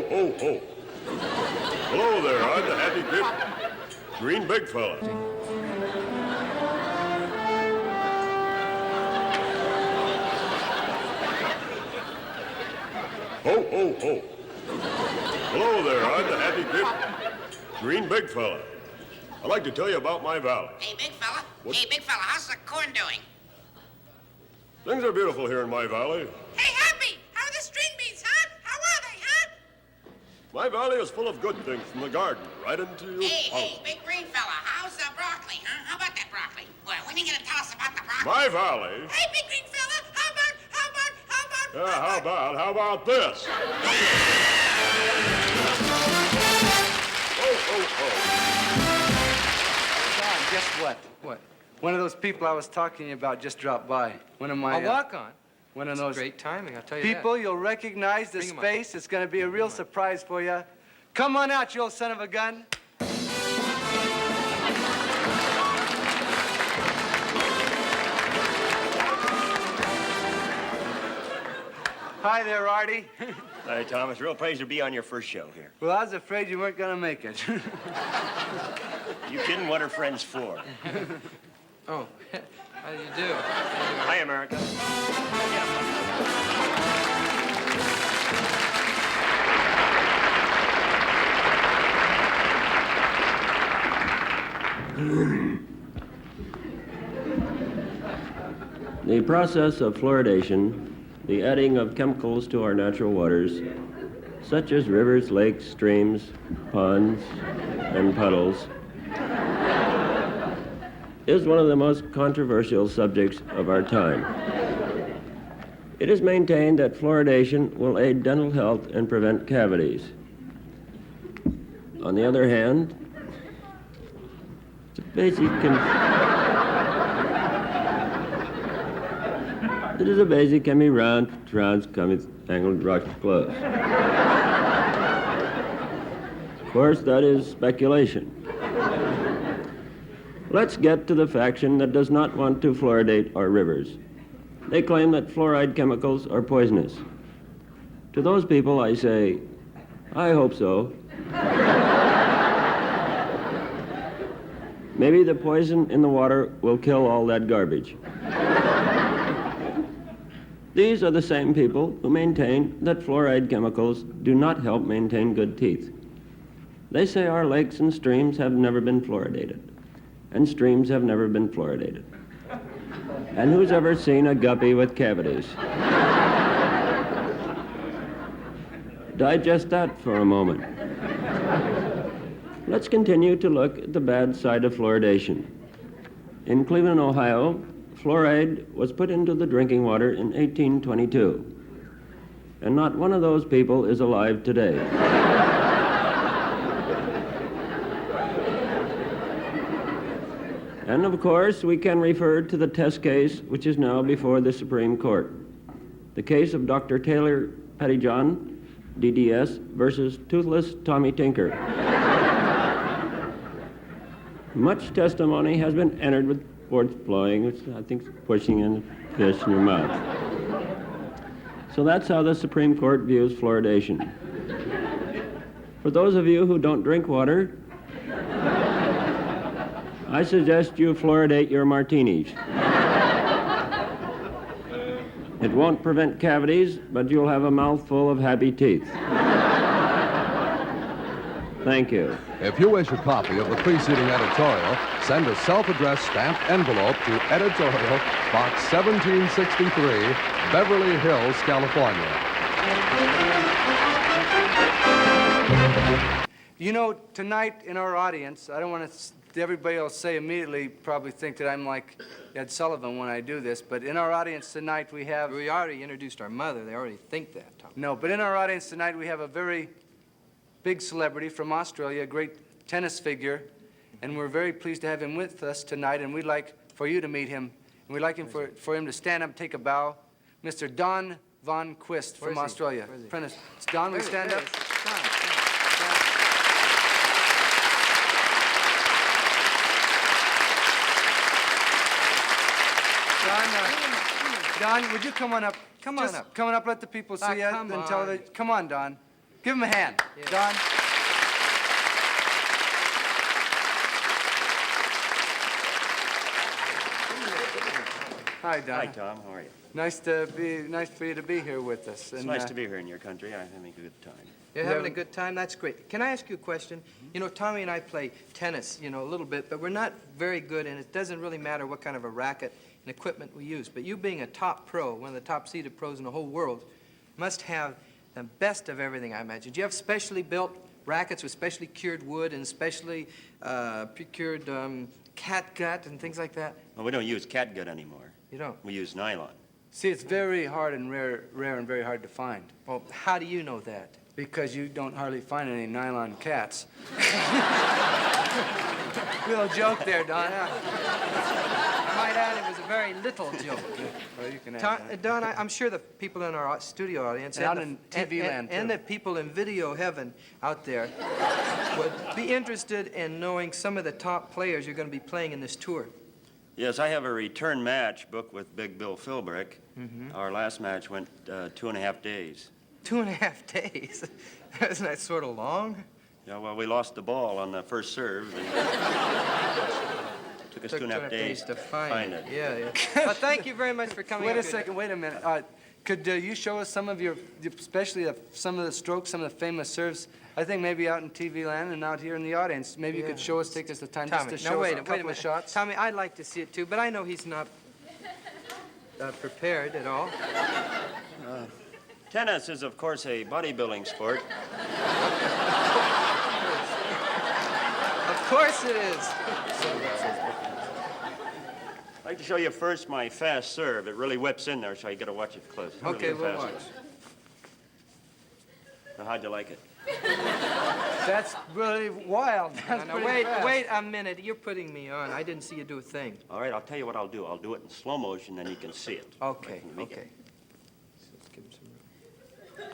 ho, ho. Hello there, I'm the happy kid. Green big fella. Ho, ho, ho. Hello there, I'm the happy kid. Green big fella. I'd like to tell you about my valley. Hey, big fella. What? Hey, big fella, how's the corn doing? Things are beautiful here in my valley. Hey, Happy, how are the string beans, huh? How are they, huh? My valley is full of good things from the garden right into your Hey, house. big green fella, how's the broccoli, huh? How about that broccoli? Well, when are you gonna tell us about the broccoli? My valley? Hey, big green fella, how about How about this? Oh, oh, oh. Don, guess what? What? One of those people I was talking about just dropped by. One of my... A walk-on. One of It's those... great timing, I'll tell you people, you'll recognize this Bring 'em up. face. It's going to be a real surprise for you. Come on out, you old son of a gun. Hi there, Artie. Hi, Thomas. Real pleasure to be on your first show here. Well, I was afraid you weren't going to make it. You kidding? What are friends for? Oh, how do you do? Hi, America. The process of fluoridation, the adding of chemicals to our natural waters, such as rivers, lakes, streams, ponds, and puddles, is one of the most controversial subjects of our time. It is maintained that fluoridation will aid dental health and prevent cavities. On the other hand, it's a basic it is a basic can be round, cometh, angled, rocked, close. Of course, that is speculation. Let's get to the faction that does not want to fluoridate our rivers. They claim that fluoride chemicals are poisonous. To those people, I say, I hope so. Maybe the poison in the water will kill all that garbage. These are the same people who maintain that fluoride chemicals do not help maintain good teeth. They say our lakes and streams have never been fluoridated, and streams have never been fluoridated. And who's ever seen a guppy with cavities? Digest that for a moment. Let's continue to look at the bad side of fluoridation. In Cleveland, Ohio, fluoride was put into the drinking water in 1822, and not one of those people is alive today. And of course, we can refer to the test case which is now before the Supreme Court. The case of Dr. Taylor Pettyjohn, DDS, versus Toothless Tommy Tinker. Much testimony has been entered with words flowing, which I think is pushing in fish in your mouth. So that's how the Supreme Court views fluoridation. For those of you who don't drink water, I suggest you fluoridate your martinis. It won't prevent cavities, but you'll have a mouthful of happy teeth. Thank you. If you wish a copy of the preceding editorial, send a self-addressed stamped envelope to Editorial, Box 1763, Beverly Hills, California. You know, tonight in our audience, I don't want to, everybody will say immediately, probably think that I'm like Ed Sullivan when I do this, but in our audience tonight we have... We already introduced our mother. They already think that, Tom. No, but in our audience tonight we have a very big celebrity from Australia, a great tennis figure, and we're very pleased to have him with us tonight, and we'd like for you to meet him, and we'd like him for him to stand up and take a bow. Mr. Don Von Quist from Australia. Apprentice. Don, will you stand up? Don, would you come on up? Come on up. Come on up, let the people see you. Come on. Come on, Don. Give him a hand. Yeah. Don. Hi, Don. Hi, Tom. How are you? Nice for you to be here with us. It's nice to be here in your country. I'm having a good time. You're having a good time? That's great. Can I ask you a question? You know, Tommy and I play tennis, you know, a little bit, but we're not very good, and it doesn't really matter what kind of a racket and equipment we use. But you being a top pro, one of the top-seeded pros in the whole world, must have the best of everything, I imagine. Do you have specially built rackets with specially cured wood and specially procured catgut and things like that? Well, we don't use catgut anymore. You don't? We use nylon. See, it's very hard and rare and very hard to find. Well, how do you know that? Because you don't hardly find any nylon cats. Little joke there, Don. I might add, it was a very little joke. Well, you can add that. Don, I'm sure the people in our studio audience And out in TV land, and too. the people in video heaven out there would be interested in knowing some of the top players you're going to be playing in this tour. Yes, I have a return match booked with Big Bill Philbrick. Our last match went 2.5 days. 2.5 days? Isn't that sort of long? Yeah, well, we lost the ball on the first serve. And took us Took 2.5 days to find it. Yeah, yeah. Well, thank you very much for coming. Wait up a here. second, wait a minute. Could you show us some of your, especially some of the strokes, some of the famous serves? I think maybe out in TV land and out here in the audience, maybe you could show us, take us the time Tommy, just to now show us wait a a couple minute. of shots. Tommy, I'd like to see it too, but I know he's not prepared at all. Tennis is, of course, a bodybuilding sport. Of course it is. I'd like to show you first my fast serve. It really whips in there, so you got to watch it close. It's really Okay, a we'll fast watch. serve. Now, how'd you like it? That's really wild. That's Now, pretty fast. wait a minute. You're putting me on. I didn't see you do a thing. All right, I'll tell you what I'll do. I'll do it in slow motion, then you can see it. Okay, Right from the beginning. okay. So let's give him some room.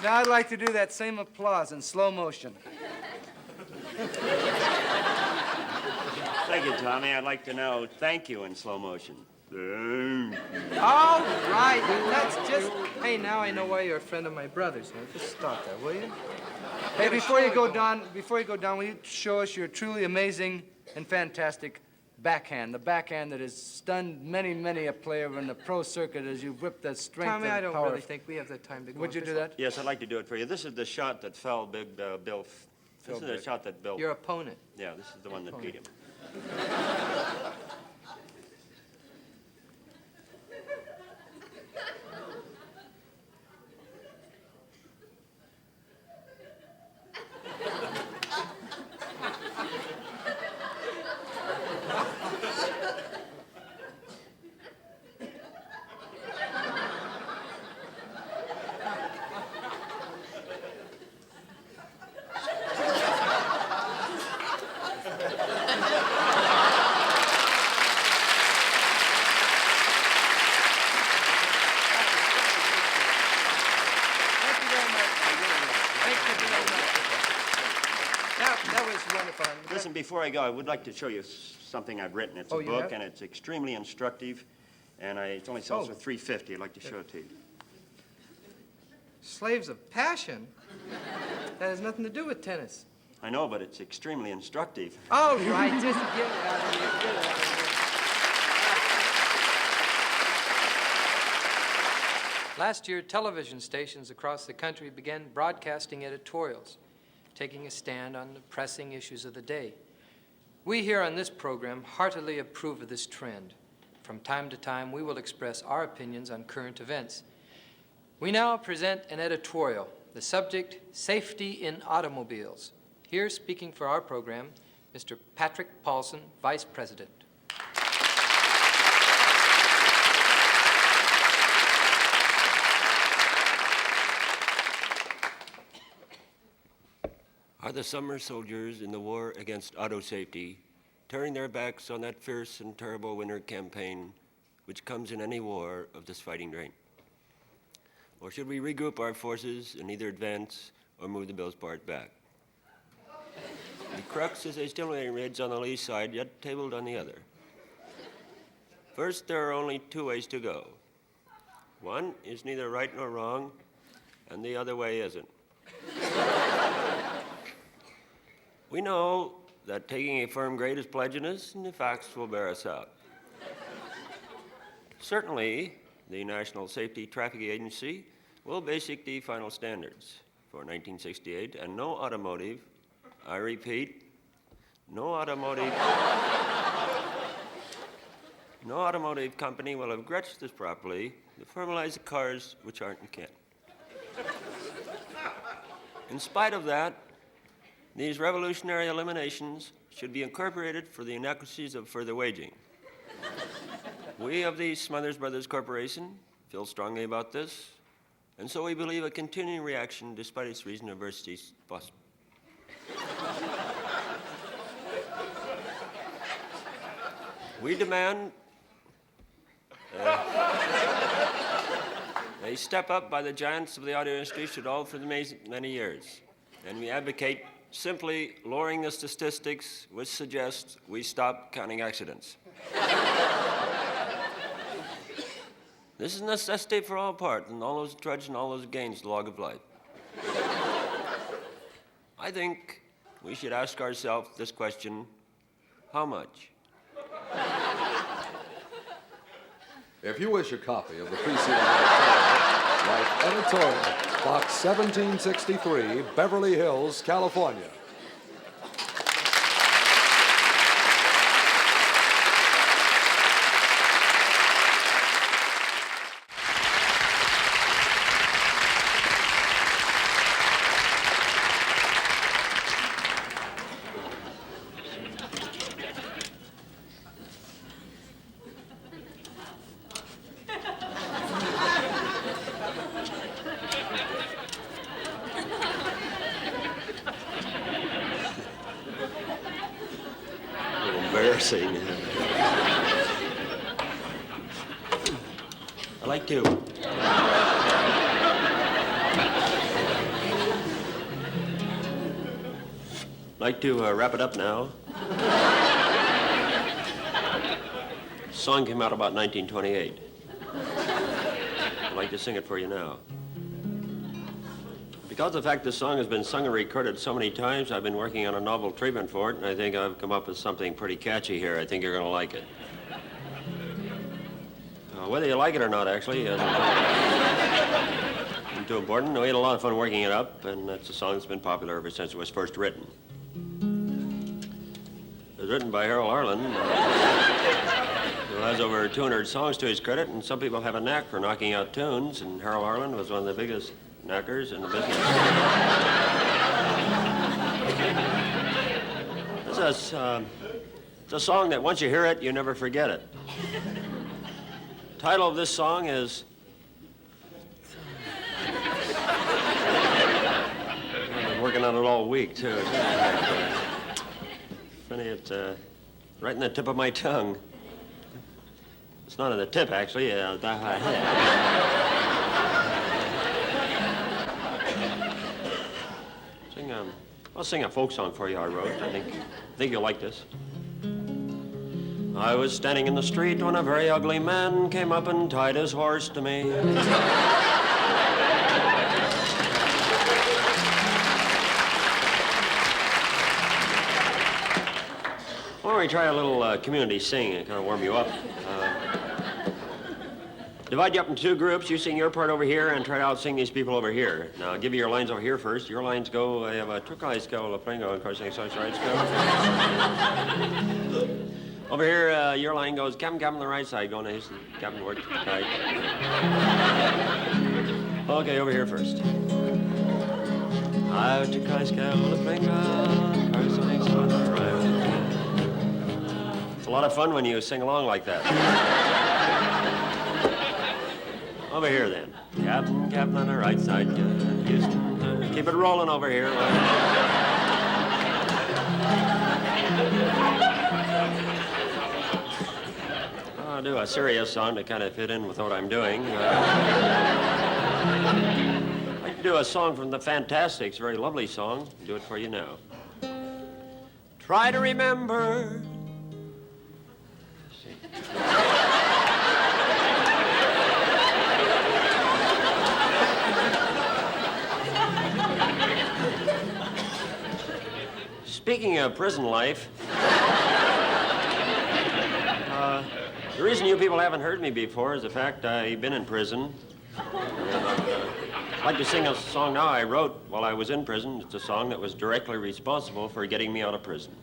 Now I'd like to do that same applause in slow motion. Thank you, Tommy. I'd like to now thank you in slow motion. All right, that's just... Hey, now I know why you're a friend of my brother's. Now, just stop that, will you? Hey, before you go, Don, will you show us your truly amazing and fantastic backhand, the backhand that has stunned many, many a player in the pro circuit as you whip the strength Tommy, I and don't power. really think we have the time to go. Would you into do that? Yes, I'd like to do it for you. This is the shot that fell Big Bill. This is the shot that Bill. Your opponent. Yeah, this is the one that beat him. Thank you very much. Thank you very much. That was wonderful. Listen, before I go, I would like to show you something I've written. It's a Oh, you book, have? and it's extremely instructive, and it only sells Oh. for $3.50. I'd like to show it to you. Slaves of Passion? That has nothing to do with tennis. I know, but it's extremely instructive. All right, just get it out of here. Get it out of here. Last year, television stations across the country began broadcasting editorials, taking a stand on the pressing issues of the day. We here on this program heartily approve of this trend. From time to time, we will express our opinions on current events. We now present an editorial, the subject, Safety in Automobiles. Here speaking for our program, Mr. Patrick Paulsen, Vice President. Are the summer soldiers in the war against auto safety turning their backs on that fierce and terrible winter campaign which comes in any war of this fighting drain? Or should we regroup our forces and either advance or move the Bill's part back? The crux is a stimulating raids on the lee side, yet tabled on the other. First, there are only two ways to go. One is neither right nor wrong, and the other way isn't. We know that taking a firm grade is pledginess, and the facts will bear us out. Certainly, the National Safety Traffic Agency will basic the final standards for 1968, and no automotive, I repeat, no automotive company will have grudged this properly to formalize the cars which aren't in Kent. In spite of that, these revolutionary eliminations should be incorporated for the inadequacies of further waging. We of the Smothers Brothers Corporation feel strongly about this, and so we believe a continuing reaction, despite its recent adversities, is possible. We demand a step up by the giants of the audio industry should all for the many years, and we advocate simply lowering the statistics which suggests we stop counting accidents. This is a necessity for all part, and all those trudge and all those gains, the log of life. I think we should ask ourselves this question: how much? If you wish a copy of the preceding editorial, write Editorial, Box 1763, Beverly Hills, California. Embarrassing. I like to. Wrap it up now. The song came out about 1928. I'd like to sing it for you now. Because of the fact this song has been sung and recorded so many times, I've been working on a novel treatment for it, and I think I've come up with something pretty catchy here. I think you're going to like it. Whether you like it or not, actually, isn't too important. We had a lot of fun working it up, and it's a song that's been popular ever since it was first written. It was written by Harold Arlen, who has over 200 songs to his credit, and some people have a knack for knocking out tunes, and Harold Arlen was one of the biggest knackers in the business. It's a song that once you hear it, you never forget it. The title of this song is... I've been working on it all week, too. Funny, it's right in the tip of my tongue. It's not on the tip, actually. I'll sing a folk song for you I wrote. I think you'll like this. I was standing in the street when a very ugly man came up and tied his horse to me. Why don't we try a little community sing and kind of warm you up? Divide you up into two groups. You sing your part over here and try to out-sing these people over here. Now, I'll give you your lines over here first. Your lines go, I have a turquoise go, a plingo, and course, so right go. Over here, your line goes, Captain on the right side, going to Houston, Captain work, right. Okay, over here first. I have a turquoise go, a plingo, course, on the right. It's a lot of fun when you sing along like that. Over here, then. Captain on the right side. Houston. Keep it rolling over here. I'll do a serious song to kind of fit in with what I'm doing. I'd like to do a song from the Fantastics, a very lovely song. Do it for you now. Try to remember. Speaking of prison life, the reason you people haven't heard me before is the fact I've been in prison. I'd like to sing a song now I wrote while I was in prison. It's a song that was directly responsible for getting me out of prison.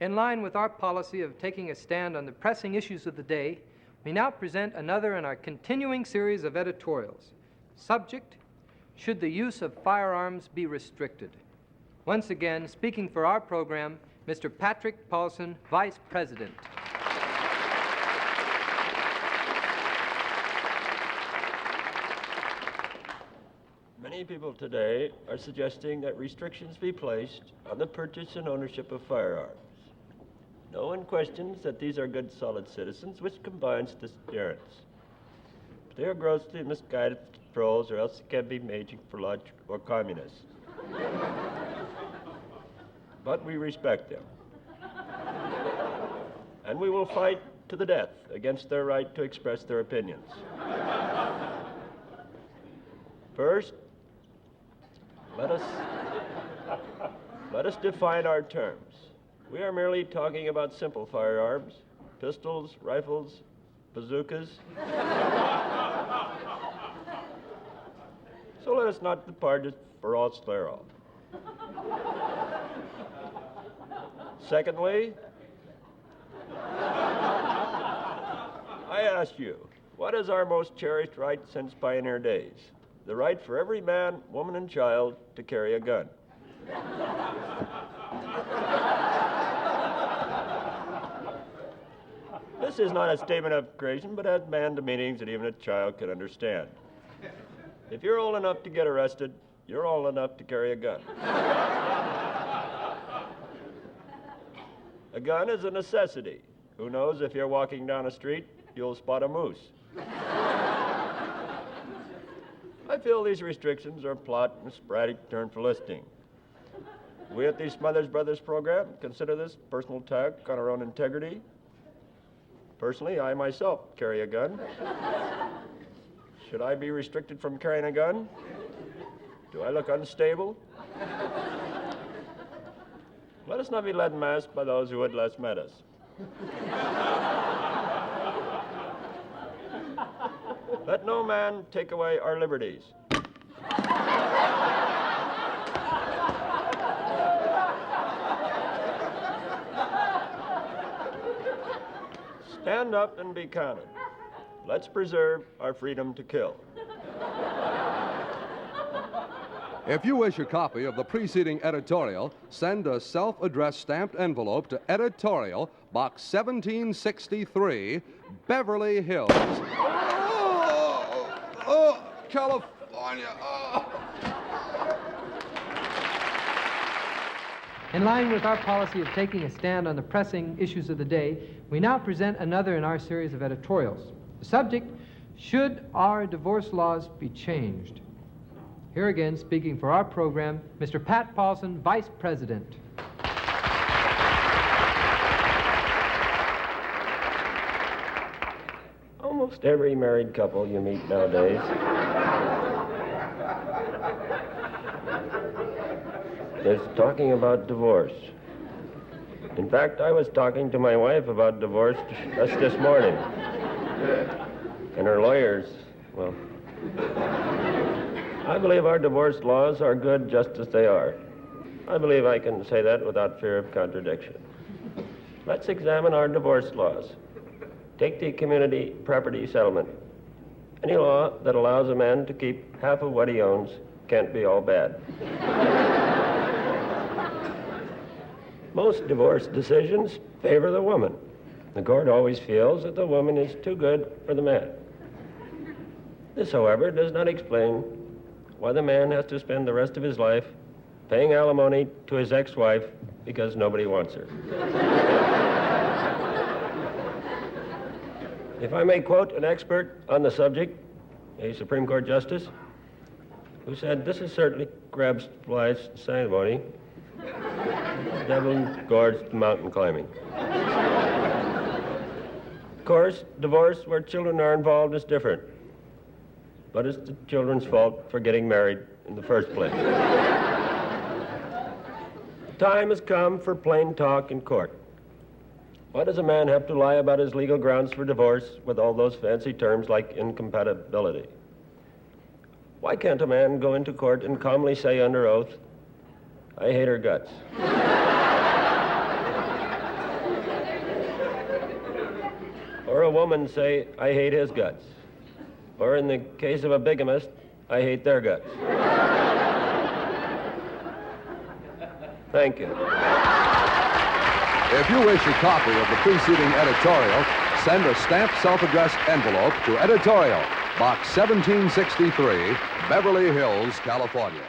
In line with our policy of taking a stand on the pressing issues of the day, we now present another in our continuing series of editorials. Subject, should the use of firearms be restricted? Once again, speaking for our program, Mr. Patrick Paulsen, Vice President. Many people today are suggesting that restrictions be placed on the purchase and ownership of firearms. No one questions that these are good, solid citizens, which combines deterrence. But they are grossly misguided trolls, or else they can be making for large or communists. But we respect them. And we will fight to the death against their right to express their opinions. First, let us define our terms. We are merely talking about simple firearms, pistols, rifles, bazookas. So let us not depart it for all slare off. Secondly, I ask you, what is our most cherished right since pioneer days? The right for every man, woman, and child to carry a gun. This is not a statement of creation, but has man to meanings that even a child can understand. If you're old enough to get arrested, you're old enough to carry a gun. A gun is a necessity. Who knows, if you're walking down a street, you'll spot a moose. I feel these restrictions are a plot and a sporadic turn for listing. We at the Smothers Brothers program consider this personal attack on our own integrity. Personally, I myself carry a gun. Should I be restricted from carrying a gun? Do I look unstable? Let us not be led masked by those who would less met us. Let no man take away our liberties. Stand up and be counted. Let's preserve our freedom to kill. If you wish a copy of the preceding editorial, send a self-addressed stamped envelope to Editorial, Box 1763, Beverly Hills. California. In line with our policy of taking a stand on the pressing issues of the day, we now present another in our series of editorials. The subject, should our divorce laws be changed? Here again, speaking for our program, Mr. Pat Paulsen, Vice President. Almost every married couple you meet nowadays is talking about divorce. In fact, I was talking to my wife about divorce just this morning. And her lawyers, well, I believe our divorce laws are good just as they are. I believe I can say that without fear of contradiction. Let's examine our divorce laws. Take the community property settlement. Any law that allows a man to keep half of what he owns can't be all bad. Most divorce decisions favor the woman. The court always feels that the woman is too good for the man. This, however, does not explain why the man has to spend the rest of his life paying alimony to his ex-wife because nobody wants her. If I may quote an expert on the subject, a Supreme Court justice, who said, "This is certainly Crab's Fly's ceremony, devil gorged mountain climbing." Of course, divorce where children are involved is different, but it's the children's fault for getting married in the first place. The time has come for plain talk in court. Why does a man have to lie about his legal grounds for divorce with all those fancy terms like incompatibility? Why can't a man go into court and calmly say under oath, "I hate her guts"? Or a woman say, "I hate his guts"? Or in the case of a bigamist, "I hate their guts"? Thank you. If you wish a copy of the preceding editorial, send a stamped self-addressed envelope to Editorial, Box 1763, Beverly Hills, California.